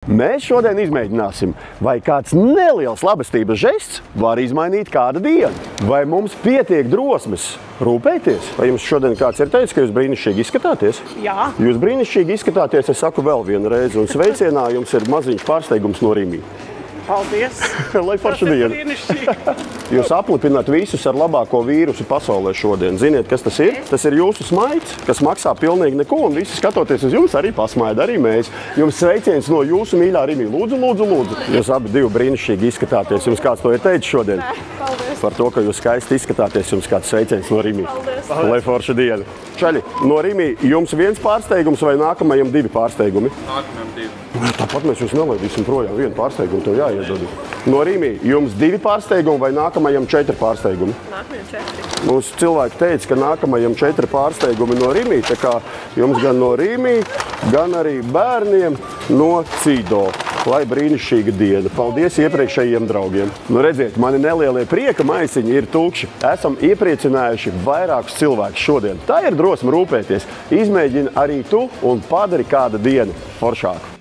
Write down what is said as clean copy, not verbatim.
Mēs šodien izmēģināsim, vai kāds neliels labestības žests var izmainīt kādu dienu. Vai mums pietiek drosmes rūpēties? Vai jums šodien kāds ir teicis, ka jūs brīnišķīgi izskatāties? Jā. Jūs brīnišķīgi izskatāties, es saku vēl vienu reizi, un sveicienā jums ir maziņš pārsteigums no Rīmī. Paldies! Lai forša diena! Brīnišķīgi! Jūs aplipināt visus ar labāko vīrusu pasaulē šodien. Ziniet, kas tas ir? Tas ir jūsu smaids, kas maksā pilnīgi neko, un visi skatoties uz jums arī pasmaida, arī mēs. Jums sveiciens no jūsu mīļā Rīmī. Lūdzu, lūdzu, lūdzu. Jūs abi divi brīnišķīgi izskatāties. Jums kāds to ir teicis šodien? Paldies! Par to, ka jūs skaisti izskatāties, jums kāds sveiciens no Rīmī. Paldies! Lai forša diena! Čaļi, no Rīmī jums viens pārsteigums vai nākamajam divi pārsteigumi? Nākamajam divi. Tāpat mēs jūs nelaidīsim projām. Vienu pārsteigumu tev jāiedod. No Rīmī jums divi pārsteigumi vai nākamajam 4 pārsteigumi? Nākamajam 4. Mums cilvēki teica, ka nākamajam 4 pārsteigumi no Rīmī. Tā kā jums gan no Rīmī, gan arī bērniem no Cido. Lai brīnišķīga diena. Paldies iepriekšējiem draugiem. Nu redziet, mani nelielie prieka maisiņi ir tukši. Esam iepriecinājuši vairākus cilvēkus šodien. Tā ir drosme rūpēties. Izmēģini arī tu un padari kādu dienu foršāku.